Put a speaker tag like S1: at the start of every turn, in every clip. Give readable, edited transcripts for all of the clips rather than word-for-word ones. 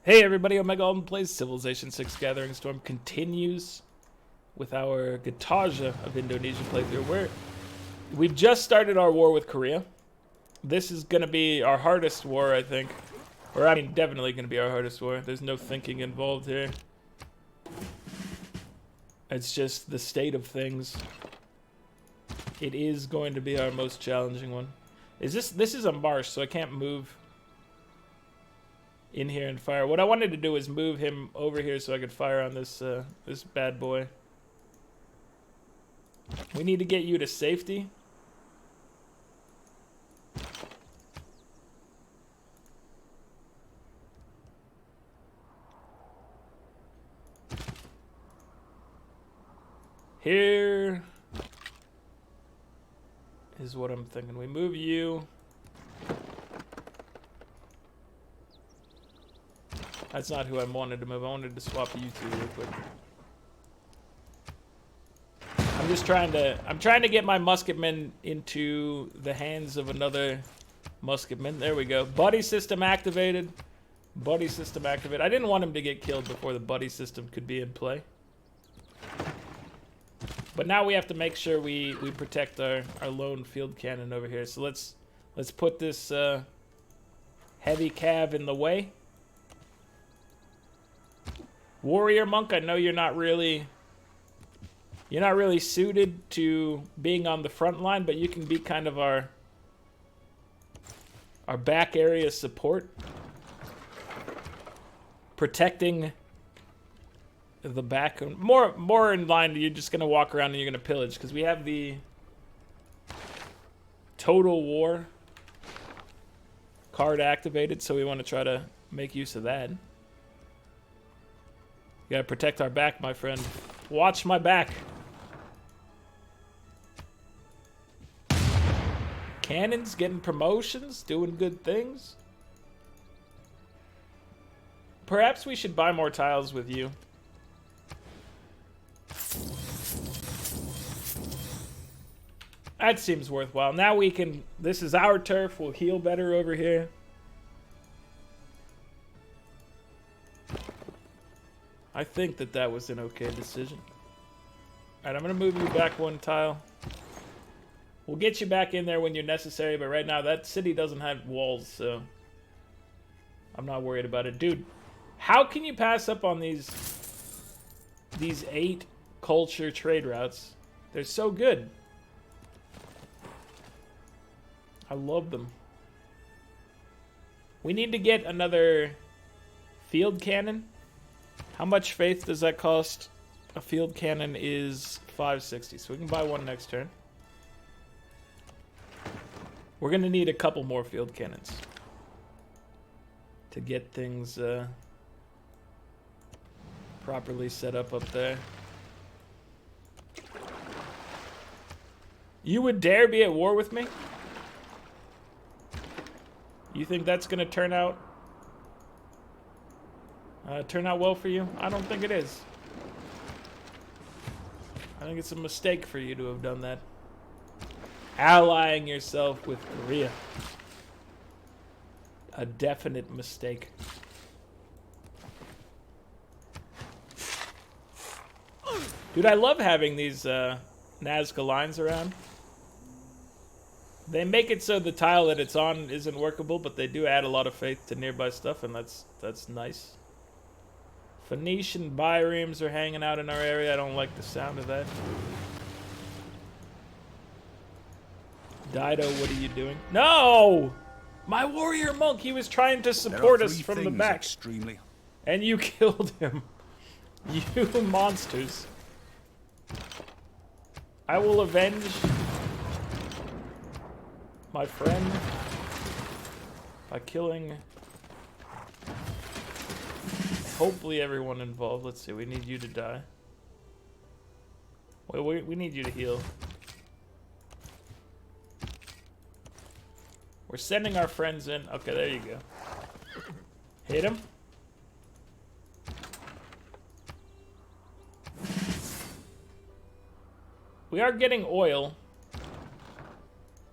S1: Hey everybody, Omega Alden plays Civilization 6 Gathering Storm continues with our Gataja of Indonesia playthrough. We've just started our war with Korea. This is going to be our hardest war, I think. Or I mean, definitely going to be our hardest war. There's no thinking involved here. It's just the state of things. It is going to be our most challenging one. This is a marsh, so I can't move in here and fire. What I wanted to do is move him over here so I could fire on this this bad boy. We need to get you to safety. Here is what I'm thinking. We move you. That's not who I wanted to move. I wanted to swap you two real quick. I'm trying to get my musketmen into the hands of another musketman. There we go. Buddy system activated. Buddy system activated. I didn't want him to get killed before the buddy system could be in play. But now we have to make sure we protect our lone field cannon over here. So let's put this heavy cav in the way. Warrior monk, I know you're not really suited to being on the front line, but you can be kind of our back area support, protecting the back. More in line, you're just gonna walk around and you're gonna pillage because we have the Total War card activated, so we want to try to make use of that. You gotta protect our back, my friend. Watch my back. Cannons getting promotions, doing good things. Perhaps we should buy more tiles with you. That seems worthwhile. Now we can, this is our turf, we'll heal better over here. I think that was an okay decision. Alright, I'm going to move you back one tile. We'll get you back in there when you're necessary, but right now that city doesn't have walls, so I'm not worried about it. Dude, how can you pass up on these 8 culture trade routes? They're so good. I love them. We need to get another field cannon. How much faith does that cost? A field cannon is 560, so we can buy one next turn. We're going to need a couple more field cannons to get things properly set up there. You would dare be at war with me? You think that's going to turn out well for you? I don't think it is. I think it's a mistake for you to have done that. Allying yourself with Korea. A definite mistake. Dude, I love having these Nazca lines around. They make it so the tile that it's on isn't workable, but they do add a lot of faith to nearby stuff, and that's nice. Phoenician biremes are hanging out in our area. I don't like the sound of that. Dido, what are you doing? No! My warrior monk, he was trying to support us from the back. And you killed him. You monsters. I will avenge my friend by killing hopefully everyone involved. Let's see, we need you to die. Wait, we need you to heal. We're sending our friends in. Okay, there you go. Hit him. We are getting oil.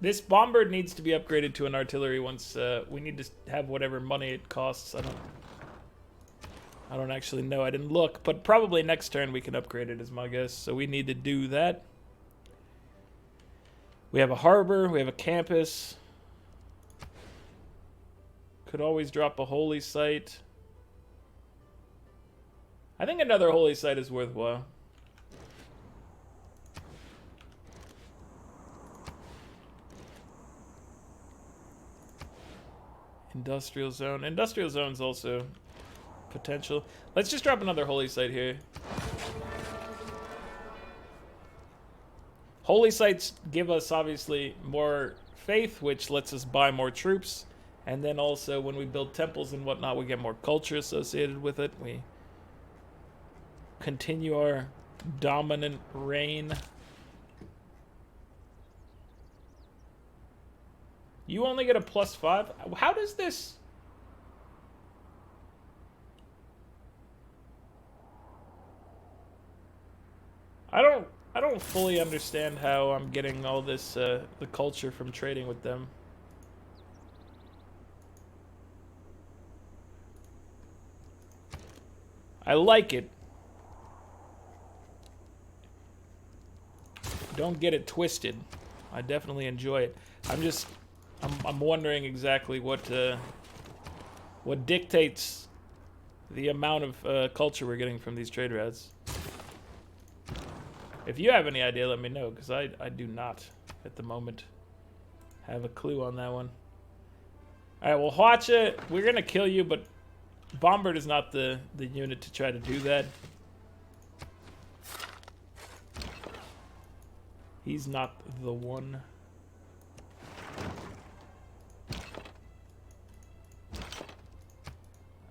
S1: This bomber needs to be upgraded to an artillery once we need to have whatever money it costs. I don't I don't actually know. I didn't look, but probably next turn we can upgrade it is my guess. So we need to do that. We have a harbor. We have a campus. Could always drop a holy site. I think another holy site is worthwhile. Industrial zone. Industrial zone's also potential. Let's just drop another holy site here. Holy sites give us obviously more faith, which lets us buy more troops. And then also when we build temples and whatnot, we get more culture associated with it. We continue our dominant reign. You only get a +5? How does this... I don't fully understand how I'm getting all this, the culture from trading with them. I like it. Don't get it twisted. I definitely enjoy it. I'm wondering exactly what dictates the amount of culture we're getting from these trade routes. If you have any idea, let me know, because I do not at the moment have a clue on that one. All right, well, Hwacha, we're gonna kill you, but Bombard is not the unit to try to do that. He's not the one.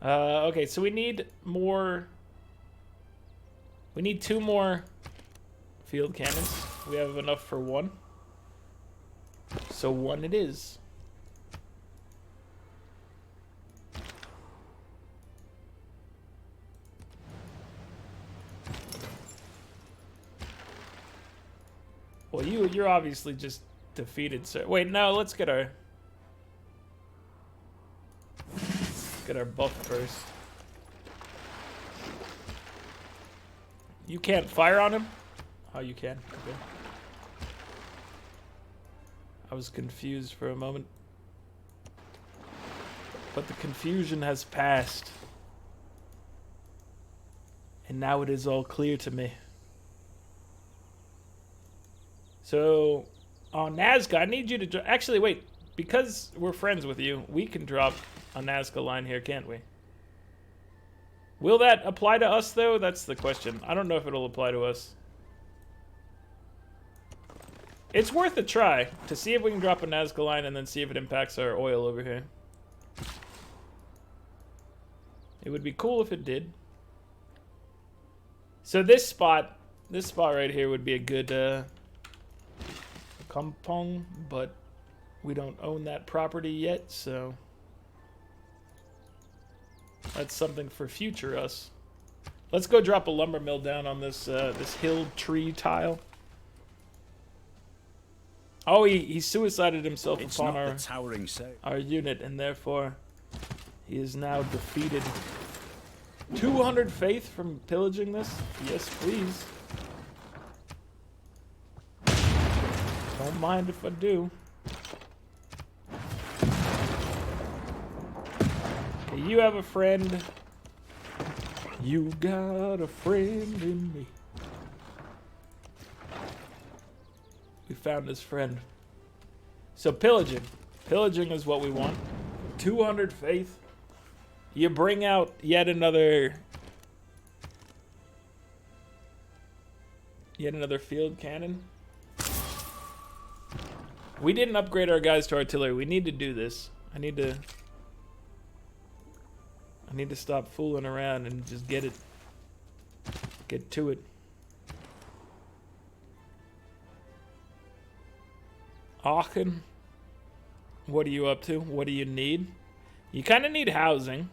S1: Okay, so we need more... We need 2 more field cannons. We have enough for 1. So 1 it is. Well, you're obviously just defeated, sir. Wait, no, let's get our buff first. You can't fire on him? Oh, you can. Okay. I was confused for a moment. But the confusion has passed. And now it is all clear to me. So, on Nazca, I need you to... Actually, wait. Because we're friends with you, we can drop a Nazca line here, can't we? Will that apply to us, though? That's the question. I don't know if it'll apply to us. It's worth a try to see if we can drop a Nazca line and then see if it impacts our oil over here. It would be cool if it did. So this spot right here would be a good kampong, but we don't own that property yet, so that's something for future us. Let's go drop a lumber mill down on this this hill tree tile. Oh, he suicided himself upon our unit, and therefore he is now defeated. 200 faith from pillaging this? Yes, please. Don't mind if I do. Okay, you have a friend. You got a friend in me. We found his friend. So pillaging. Pillaging is what we want. 200 faith. You bring out yet another field cannon. We didn't upgrade our guys to artillery. We need to do this. I need to stop fooling around and just get to it. Aachen, what are you up to? What do you need? You kind of need housing.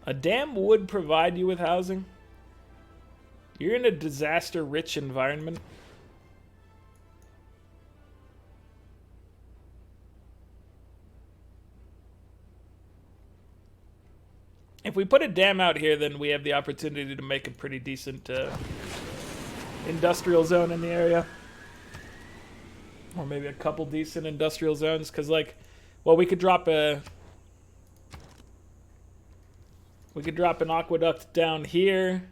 S1: A dam would provide you with housing. You're in a disaster-rich environment. If we put a dam out here, then we have the opportunity to make a pretty decent industrial zone in the area. Or maybe a couple decent industrial zones. Because, like, well, we could drop a... We could drop an aqueduct down here.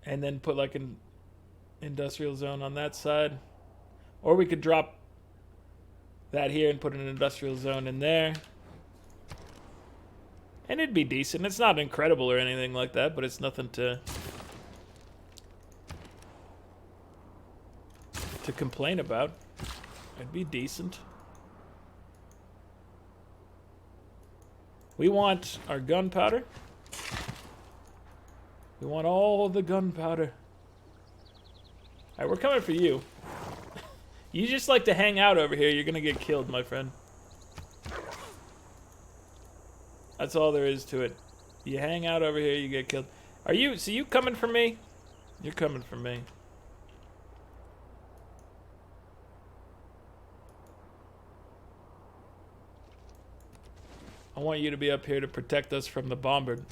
S1: And then put, like, an industrial zone on that side. Or we could drop that here and put an industrial zone in there. And it'd be decent. It's not incredible or anything like that, but it's nothing to complain about. It'd be decent. We want our gunpowder. We want all the gunpowder. Alright, we're coming for you. You just like to hang out over here, you're gonna get killed, my friend. That's all there is to it. You hang out over here, you get killed. Are you, so you coming for me? You're coming for me. I want you to be up here to protect us from the bombard.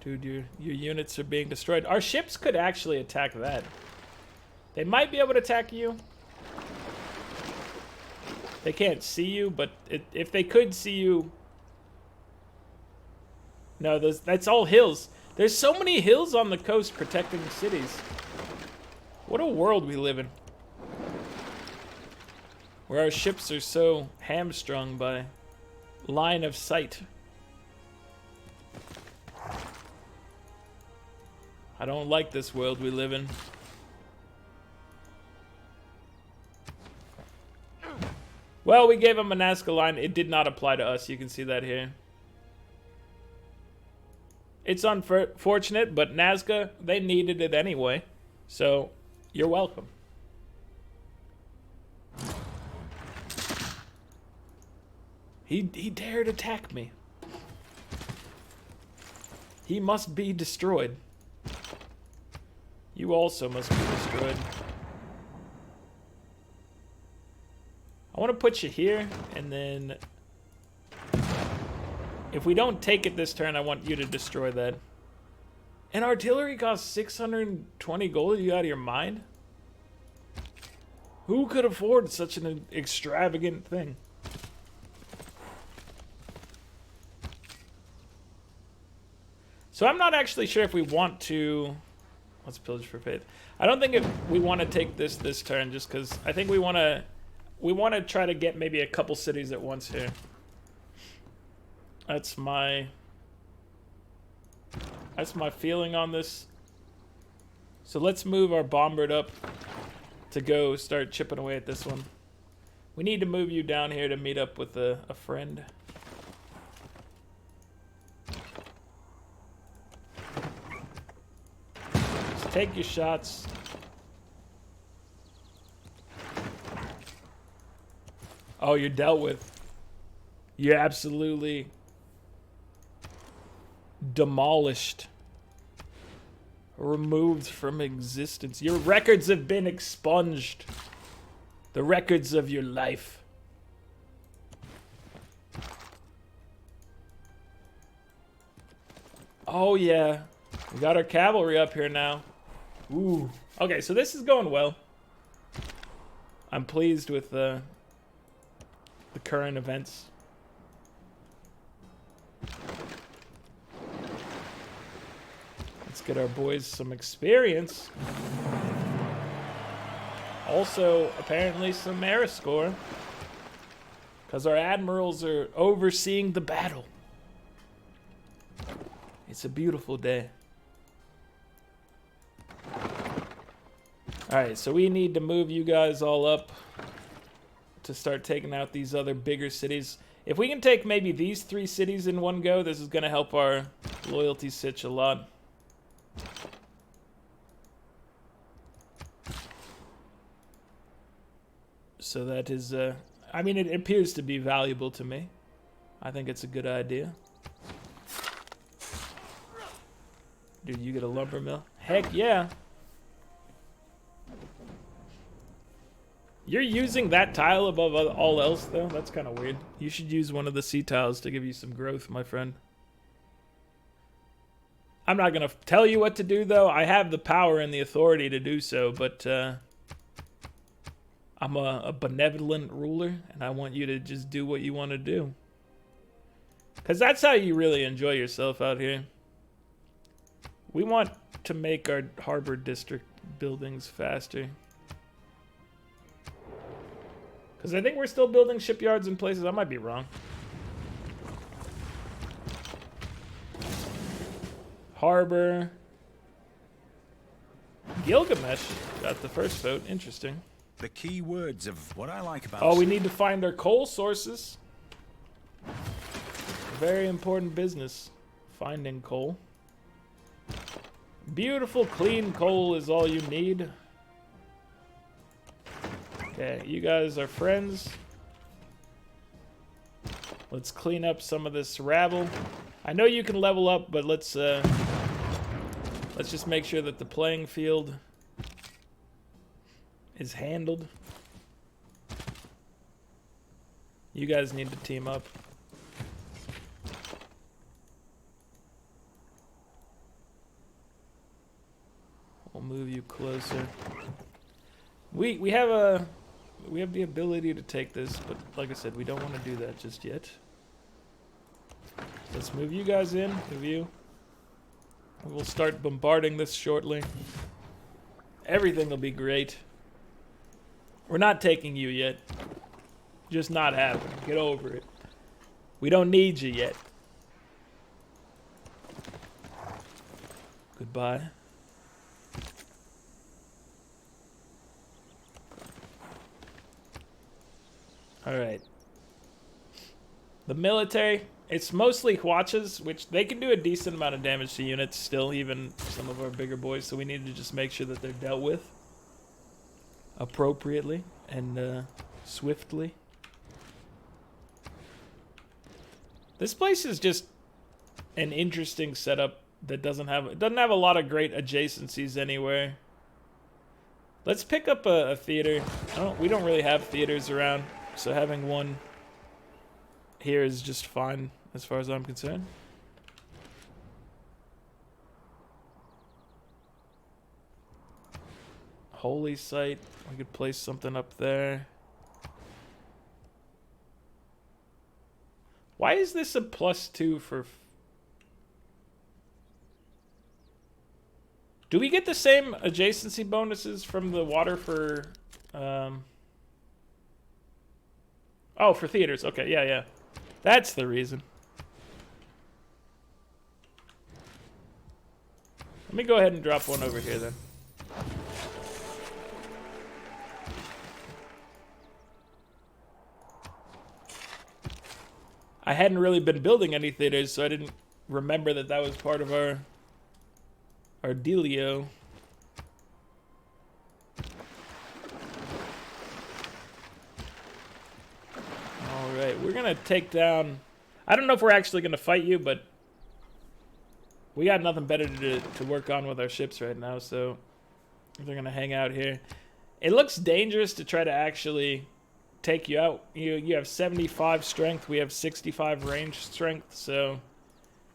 S1: Dude, your units are being destroyed. Our ships could actually attack that. They might be able to attack you. They can't see you, but if they could see you... No, that's all hills. There's so many hills on the coast protecting cities. What a world we live in. Where our ships are so hamstrung by line of sight. I don't like this world we live in. Well, we gave them a Nazca line. It did not apply to us. You can see that here. It's unfortunate, but Nazca, they needed it anyway. So, you're welcome. He dared attack me. He must be destroyed. You also must be destroyed. I want to put you here, and then... If we don't take it this turn, I want you to destroy that. And artillery costs 620 gold? Are you out of your mind? Who could afford such an extravagant thing? So I'm not actually sure if we want to... Let's pillage for faith. I don't think if we want to take this turn, just because I think we want to try to get maybe a couple cities at once here. That's my feeling on this. So let's move our bombard up to go start chipping away at this one. We need to move you down here to meet up with a friend. Take your shots. Oh, you're dealt with. You're absolutely demolished. Removed from existence. Your records have been expunged. The records of your life. Oh, yeah. We got our cavalry up here now. Ooh. Okay, so this is going well. I'm pleased with the current events. Let's get our boys some experience. Also, apparently some air score. Because our admirals are overseeing the battle. It's a beautiful day. Alright, so we need to move you guys all up to start taking out these other bigger cities. If we can take maybe these 3 cities in one go, this is going to help our loyalty sitch a lot. So that is, I mean, it appears to be valuable to me. I think it's a good idea. Dude, you get a lumber mill? Heck yeah. You're using that tile above all else, though? That's kind of weird. You should use one of the sea tiles to give you some growth, my friend. I'm not going to tell you what to do, though. I have the power and the authority to do so, but I'm a benevolent ruler, and I want you to just do what you want to do. Because that's how you really enjoy yourself out here. We want to make our harbor district buildings faster. Because I think we're still building shipyards in places. I might be wrong. Harbor. Gilgamesh got the first vote. Interesting.
S2: The key words of what I like about...
S1: Oh, we need to find their coal sources. Very important business. Finding coal. Beautiful, clean coal is all you need. Okay, you guys are friends. Let's clean up some of this rabble. I know you can level up, but let's just make sure that the playing field is handled. You guys need to team up. We'll move you closer. We have the ability to take this, but like I said, we don't want to do that just yet. Let's move you guys in, move you. We'll start bombarding this shortly. Everything will be great. We're not taking you yet. Just not happening. Get over it. We don't need you yet. Goodbye. Alright. The military, it's mostly Hwachas, which they can do a decent amount of damage to units still, even some of our bigger boys, so we need to just make sure that they're dealt with appropriately and swiftly. This place is just an interesting setup that doesn't have a lot of great adjacencies anywhere. Let's pick up a theater. We don't really have theaters around. So having one here is just fine as far as I'm concerned. Holy site. We could place something up there. Why is this a +2 for... Do we get the same adjacency bonuses from the water for... Oh, for theaters. Okay, yeah. That's the reason. Let me go ahead and drop one over here then. I hadn't really been building any theaters, so I didn't remember that that was part of our dealio. Alright, we're gonna take down... I don't know if we're actually gonna fight you, but we got nothing better to work on with our ships right now, so they're gonna hang out here. It looks dangerous to try to actually take you out. You have 75 strength, we have 65 range strength, so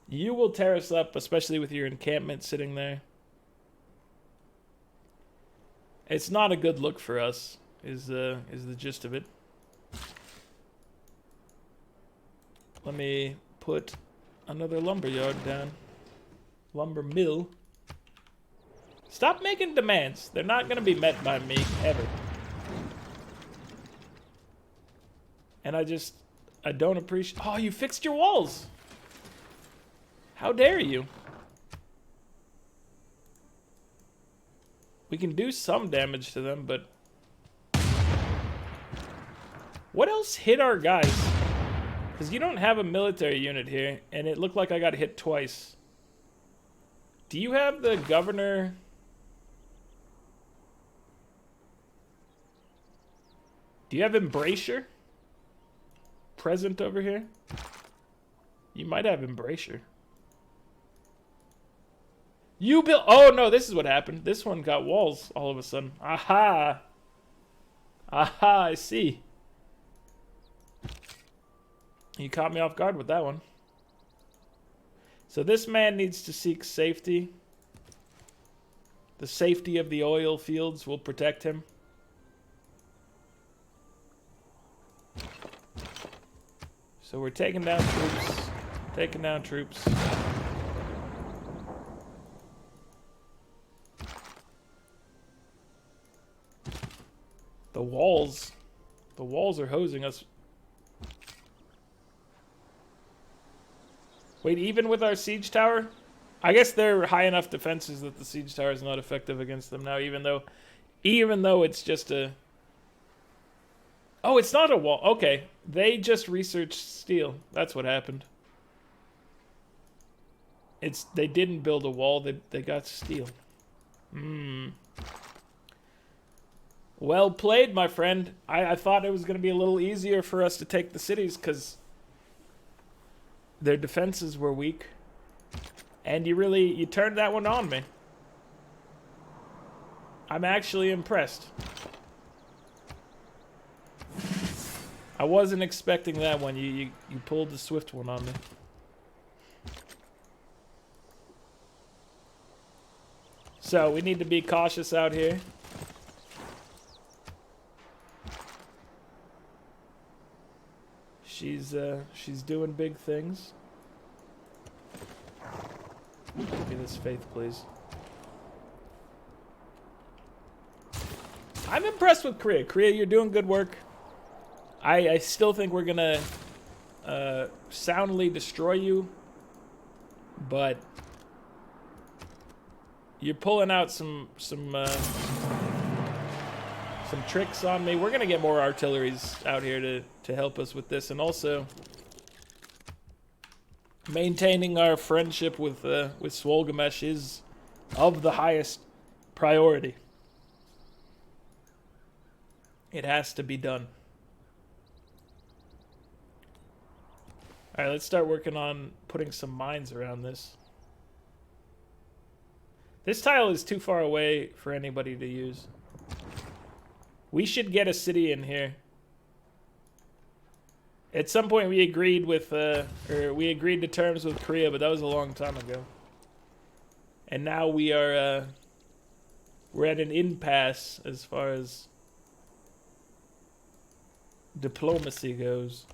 S1: you will tear us up, especially with your encampment sitting there. It's not a good look for us, is the gist of it. Let me put another lumber yard down. Lumber mill. Stop making demands. They're not going to be met by me, ever. And I don't appreciate... Oh, you fixed your walls! How dare you? We can do some damage to them, but... What else hit our guys? Because you don't have a military unit here, and it looked like I got hit twice. Do you have the governor... Do you have Embracer present over here? You might have Embracer. You built... Oh, no, this is what happened. This one got walls all of a sudden. Aha! Aha, I see. You caught me off guard with that one. So this man needs to seek safety. The safety of the oil fields will protect him. So we're taking down troops. Taking down troops. The walls. The walls are hosing us. Wait, even with our siege tower? I guess they're high enough defenses that the siege tower is not effective against them now, even though it's just a... Oh, it's not a wall. Okay. They just researched steel. That's what happened. They didn't build a wall, they got steel. Well played, my friend. I thought it was going to be a little easier for us to take the cities because their defenses were weak. And you turned that one on me. I'm actually impressed. I wasn't expecting that one. You pulled the swift one on me. So we need to be cautious out here. She's doing big things. Give me this faith, please. I'm impressed with Korea. Korea, you're doing good work. I still think we're gonna soundly destroy you, but you're pulling out some tricks on me. We're gonna get more artilleries out here to help us with this, and also maintaining our friendship with Swolgamesh is of the highest priority. It has to be done. Alright, let's start working on putting some mines around this. This tile is too far away for anybody to use. We should get a city in here. At some point we agreed with, we agreed to terms with Korea, but that was a long time ago. And now we are, we're at an impasse as far as diplomacy goes.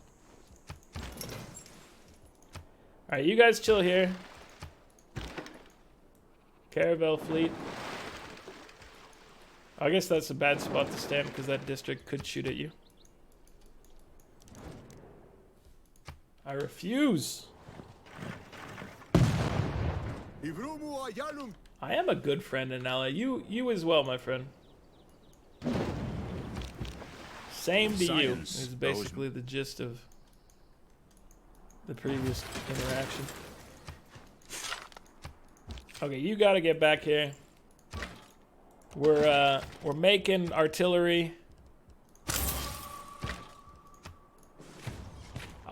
S1: Alright, you guys chill here. Caravel fleet. I guess that's a bad spot to stand because that district could shoot at you. I refuse. I am a good friend and ally. You as well, my friend. Same to you is basically the gist of the previous interaction. Okay, you gotta get back here. We're making artillery.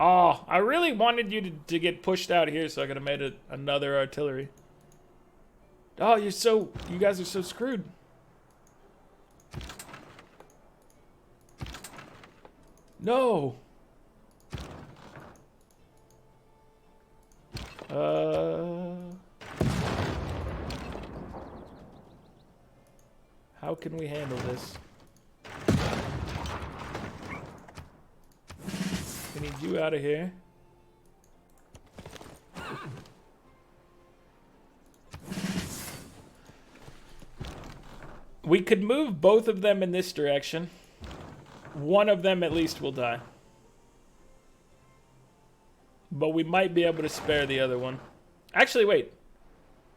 S1: Oh, I really wanted you to get pushed out here so I could have made another artillery. Oh, you guys are so screwed. No. How can we handle this? We need you out of here. We could move both of them in this direction. One of them at least will die. But we might be able to spare the other one. Actually, wait.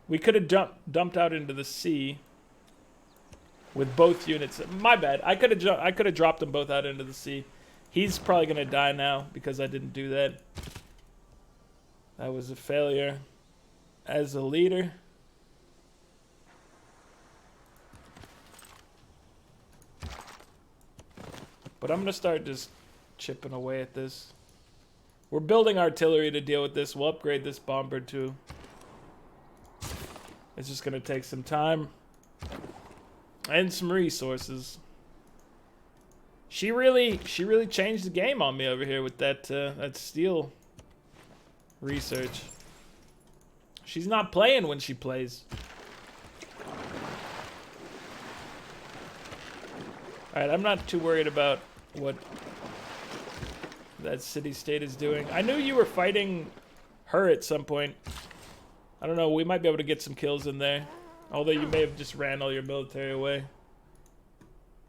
S1: We could have dumped out into the sea with both units. My bad. I could have dropped them both out into the sea. He's probably going to die now because I didn't do that. That was a failure as a leader. But I'm going to start just chipping away at this. We're building artillery to deal with this. We'll upgrade this bomber too. It's just going to take some time and some resources. She really changed the game on me over here with that that steel research. She's not playing when she plays. Alright, I'm not too worried about what that city-state is doing. I knew you were fighting her at some point. I don't know, we might be able to get some kills in there. Although you may have just ran all your military away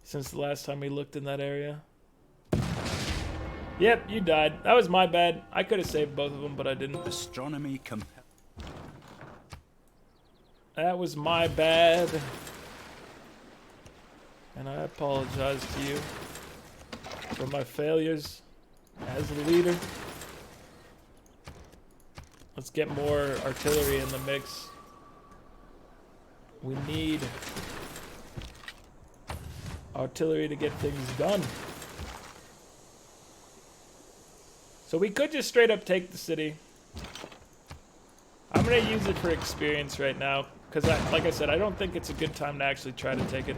S1: since the last time we looked in that area. Yep, you died. That was my bad. I could have saved both of them, but I didn't.
S2: Astronomy
S1: That was my bad. And I apologize to you for my failures as a leader. Let's get more artillery in the mix. We need artillery to get things done. So we could just straight up take the city. I'm gonna use it for experience right now, because like I said, I don't think it's a good time to actually try to take it.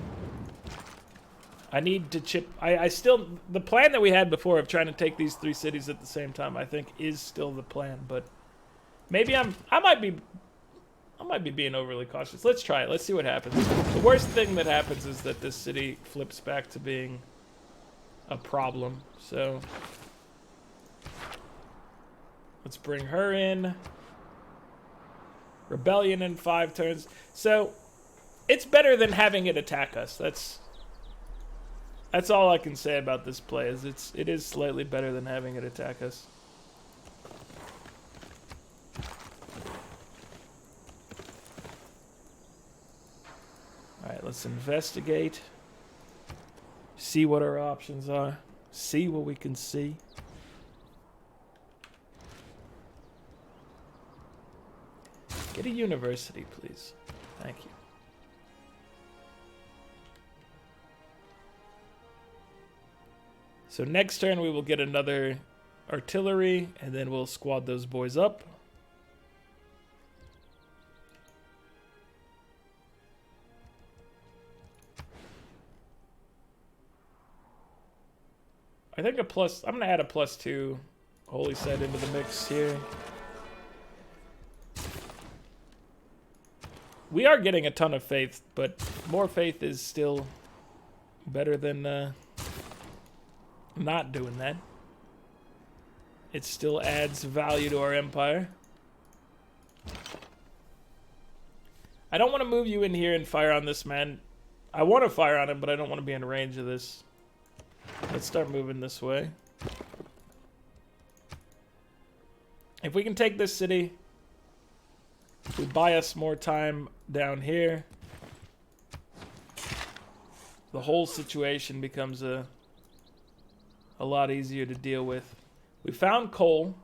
S1: I need to chip. I still, the plan that we had before of trying to take these 3 cities at the same time, I think is still the plan. But maybe I might be being overly cautious. Let's try it. Let's see what happens. The worst thing that happens is that this city flips back to being a problem. So let's bring her in. Rebellion in 5 turns. So it's better than having it attack us. That's all I can say about this play. Is it is slightly better than having it attack us. All right, let's investigate. See what our options are. See what we can see. Get a university, please. Thank you. So next turn we will get another artillery, and then we'll squad those boys up. I think I'm gonna add a +2 holy site into the mix here. We are getting a ton of faith, but more faith is still better than not doing that. It still adds value to our empire. I don't want to move you in here and fire on this man. I want to fire on him, but I don't want to be in range of this. Let's start moving this way. If we can take this city, we buy us more time down here, the whole situation becomes a lot easier to deal with. We found coal.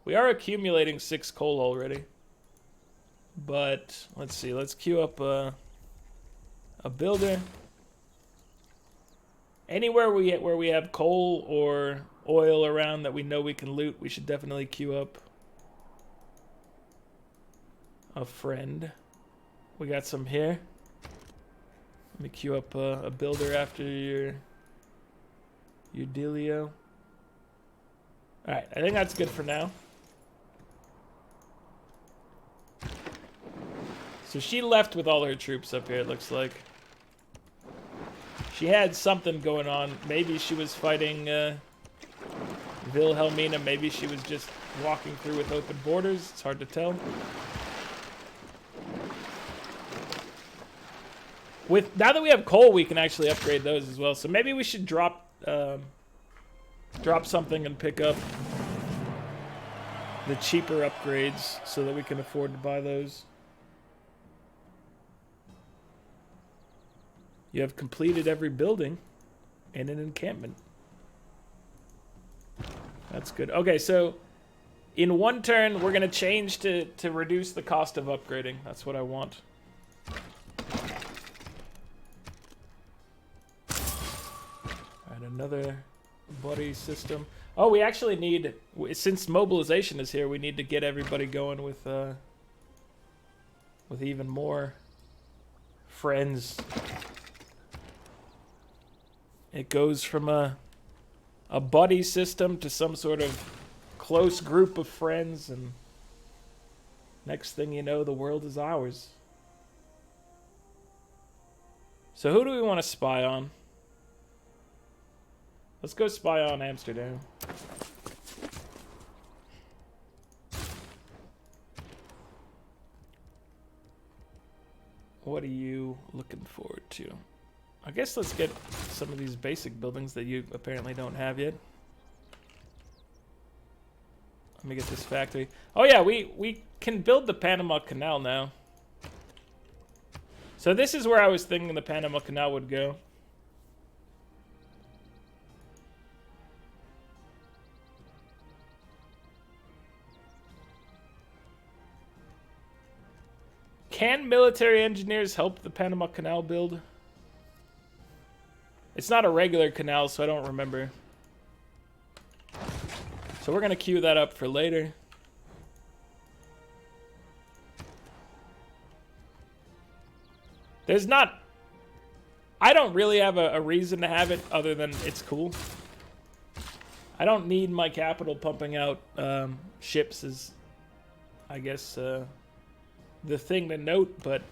S1: We are accumulating 6 coal already. But let's see. Let's queue up a builder. Anywhere where we have coal or oil around that we know we can loot, we should definitely queue up a friend. We got some here. Let me queue up a builder after your dealio. Alright, I think that's good for now. So she left with all her troops up here, it looks like. She had something going on. Maybe she was fighting Wilhelmina. Maybe she was just walking through with open borders. It's hard to tell. Now that we have coal, we can actually upgrade those as well. So maybe we should drop something and pick up the cheaper upgrades so that we can afford to buy those. You have completed every building and an encampment. That's good. Okay, so in 1 turn, we're going to change to reduce the cost of upgrading. That's what I want. Alright, another buddy system. Oh, we actually need, since mobilization is here, we need to get everybody going with even more friends. It goes from a buddy system to some sort of close group of friends, and next thing you know, the world is ours. So who do we want to spy on? Let's go spy on Amsterdam. What are you looking forward to? I guess let's get some of these basic buildings that you apparently don't have yet. Let me get this factory. Oh yeah, we can build the Panama Canal now. So this is where I was thinking the Panama Canal would go. Can military engineers help the Panama Canal build? It's not a regular canal, so I don't remember. So we're going to queue that up for later. There's not... I don't really have a reason to have it other than it's cool. I don't need my capital pumping out ships as, I guess, the thing to note, but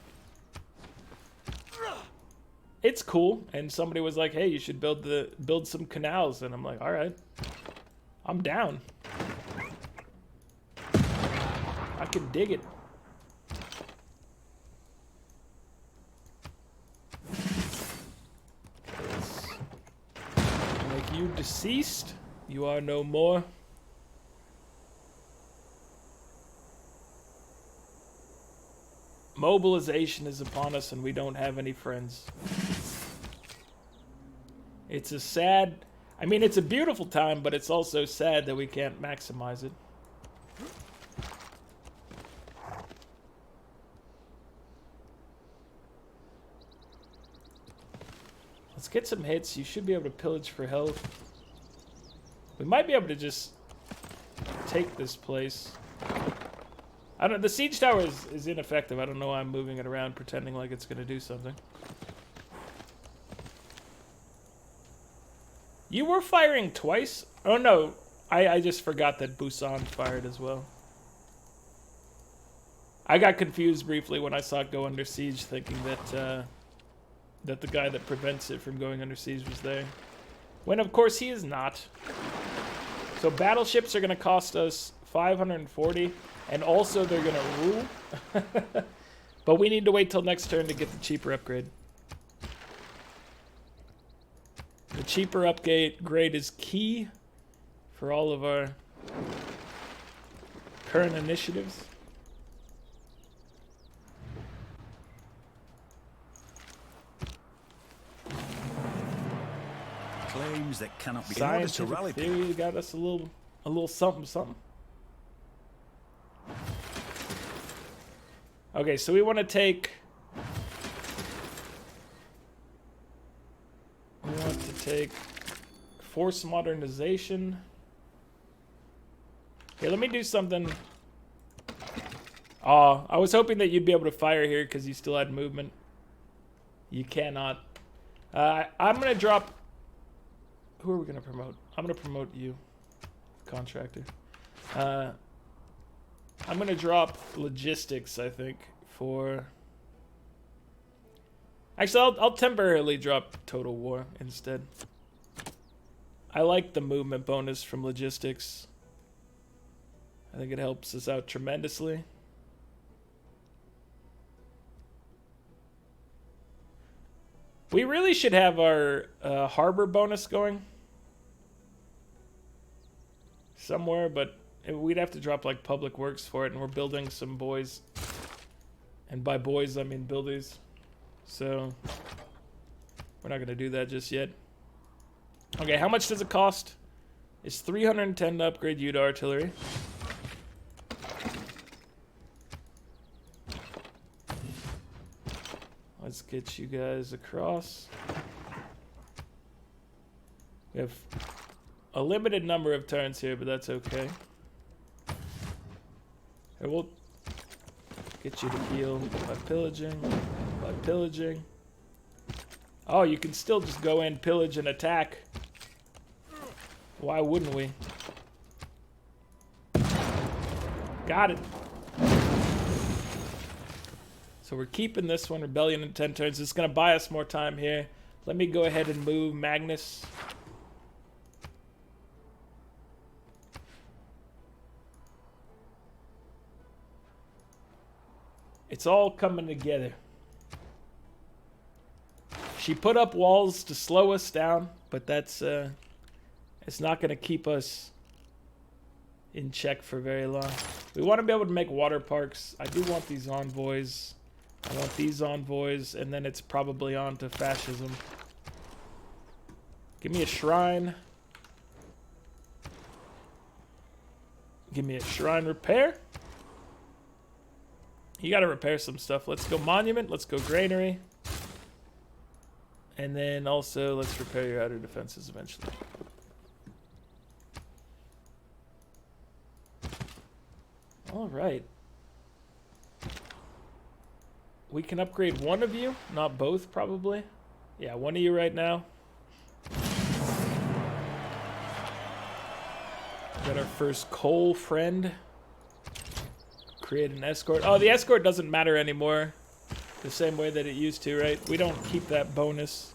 S1: it's cool. And somebody was like, hey, you should build some canals, and I'm like, all right, I'm down. I can dig it. Let's make you deceased. You are no more. Mobilization is upon us, and we don't have any friends. It's a sad... I mean, it's a beautiful time, but it's also sad that we can't maximize it. Let's get some hits. You should be able to pillage for health. We might be able to just take this place. I don't. The siege tower is ineffective. I don't know why I'm moving it around, pretending like it's going to do something. You were firing twice? Oh no, I just forgot that Busan fired as well. I got confused briefly when I saw it go under siege, thinking that that the guy that prevents it from going under siege was there. When of course he is not. So battleships are going to cost us 540. And also, they're going to rule. But we need to wait till next turn to get the cheaper upgrade. The cheaper upgrade is key for all of our current initiatives.
S2: Claims that cannot be in order to rally.
S1: Scientific theory got us a little something something. Okay, so we want to take... We want to take force modernization. Okay, let me do something. Oh, I was hoping that you'd be able to fire here because you still had movement. You cannot. I'm going to drop... Who are we going to promote? I'm going to promote you, contractor. I'm going to drop logistics, I think, for... Actually, I'll temporarily drop total war instead. I like the movement bonus from logistics. I think it helps us out tremendously. We really should have our harbor bonus going somewhere, but we'd have to drop like public works for it, and we're building some boys. And by boys, I mean builders. So we're not going to do that just yet. Okay, how much does it cost? It's 310 to upgrade you to artillery. Let's get you guys across. We have a limited number of turns here, but that's okay. Here, we'll get you to heal by pillaging, Oh, you can still just go in, pillage, and attack. Why wouldn't we? Got it. So we're keeping this one, Rebellion in 10 turns. It's going to buy us more time here. Let me go ahead and move Magnus. It's all coming together. She put up walls to slow us down, but that's it's not going to keep us in check for very long. We want to be able to make water parks. I do want these envoys. I want these envoys, and then it's probably on to fascism. Give me a shrine. Give me a shrine repair. You got to repair some stuff. Let's go monument. Let's go granary. And then also, let's repair your outer defenses eventually. All right. We can upgrade one of you, not both, probably. Yeah, one of you right now. Got our first coal friend. Create an escort. Oh, the escort doesn't matter anymore. The same way that it used to, right? We don't keep that bonus.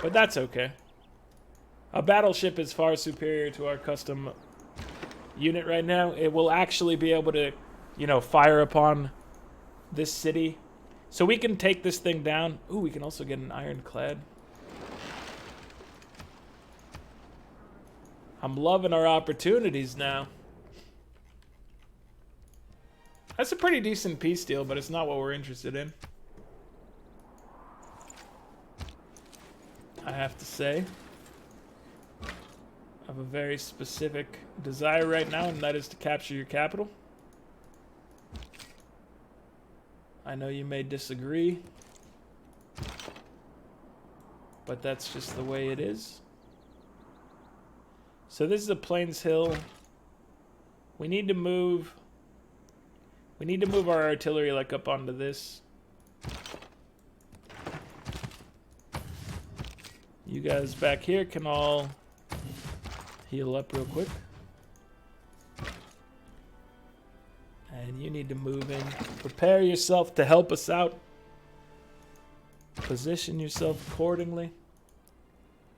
S1: But that's okay. A battleship is far superior to our custom unit right now. It will actually be able to, you know, fire upon this city. So we can take this thing down. Ooh, we can also get an ironclad. I'm loving our opportunities now. That's a pretty decent peace deal, but it's not what we're interested in. I have to say. I have a very specific desire right now, and that is to capture your capital. I know you may disagree, but that's just the way it is. So this is a Plains Hill. We need to move our artillery like up onto this. You guys back here can all heal up real quick. And you need to move in. Prepare yourself to help us out. Position yourself accordingly.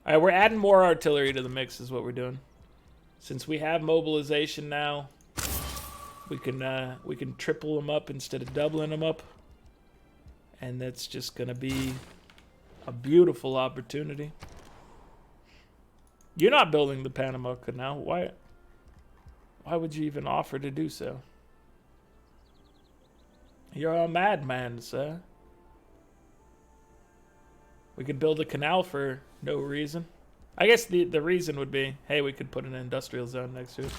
S1: Alright, we're adding more artillery to the mix is what we're doing. Since we have mobilization now, we can triple them up instead of doubling them up. And that's just going to be a beautiful opportunity. You're not building the Panama Canal. Why would you even offer to do so? You're a madman, sir. We could build a canal for no reason. I guess the reason would be, hey, we could put an industrial zone next to it.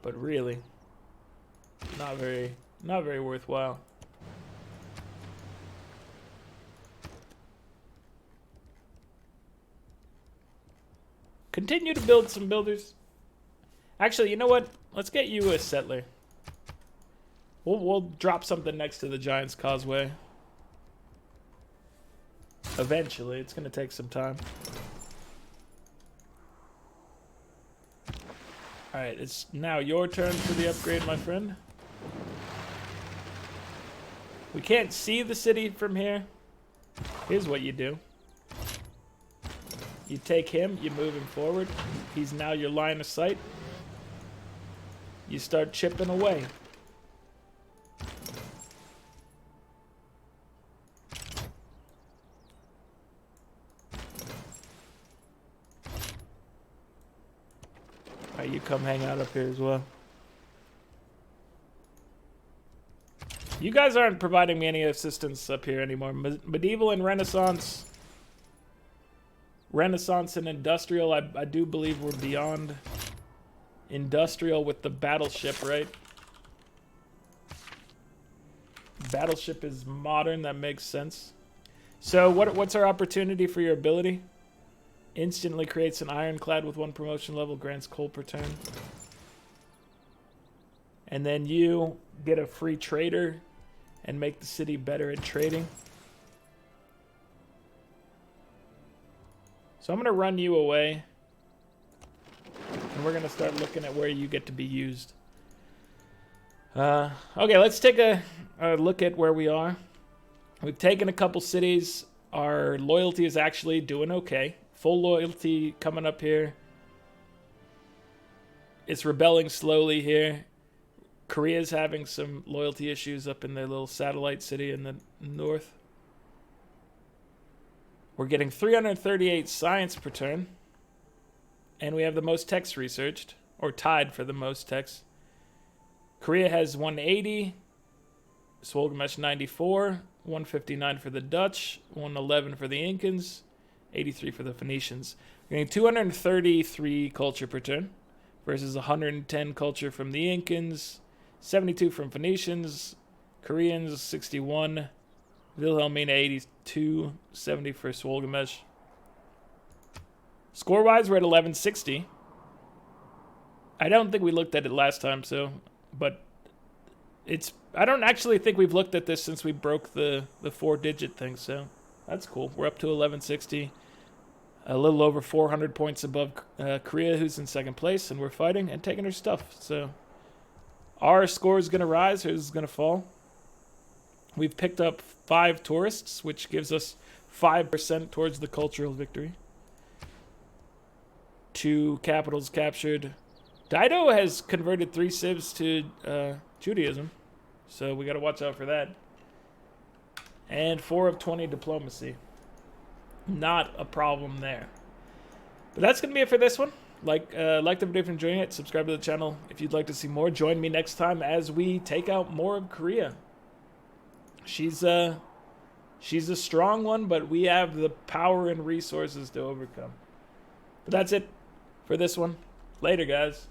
S1: But really, not very worthwhile. Continue to build some builders. Actually, you know what? Let's get you a settler. We'll drop something next to the Giant's Causeway. Eventually, it's going to take some time. Alright, it's now your turn for the upgrade, my friend. We can't see the city from here. Here's what you do. You take him, you move him forward. He's now your line of sight. You start chipping away. Alright, you come hang out up here as well. You guys aren't providing me any assistance up here anymore. Medieval and Renaissance. Renaissance and Industrial, I do believe we're beyond Industrial with the Battleship, right? Battleship is modern, that makes sense. So what's our opportunity for your ability? Instantly creates an ironclad with 1 promotion level, grants coal per turn. And then you get a free trader and make the city better at trading. So I'm going to run you away. And we're going to start looking at where you get to be used. Okay, let's take a look at where we are. We've taken a couple cities. Our loyalty is actually doing okay. Full loyalty coming up here. It's rebelling slowly here. Korea's having some loyalty issues up in their little satellite city in the north. We're getting 338 science per turn. And we have the most techs researched, or tied for the most techs. Korea has 180. Swolgamesh 94. 159 for the Dutch. 111 for the Incans. 83 for the Phoenicians. We're getting 233 culture per turn versus 110 culture from the Incans. 72 from Phoenicians. Koreans 61. Wilhelmina 82. 70 for Swolgamesh. Score-wise, we're at 1160. I don't think we looked at it last time, but it's... I don't actually think we've looked at this since we broke the 4-digit thing, so that's cool. We're up to 1160. A little over 400 points above Korea, who's in second place, and we're fighting and taking her stuff. So our score is going to rise, hers is going to fall. We've picked up 5 tourists, which gives us 5% towards the cultural victory. 2 capitals captured. Dido has converted 3 civs to Judaism, so we got to watch out for that. And 4 of 20 diplomacy. Not a problem there. But that's going to be it for this one. Like the video if you're enjoying it. Subscribe to the channel if you'd like to see more. Join me next time as we take out more of Korea. She's a strong one, but we have the power and resources to overcome. But that's it for this one. Later, guys.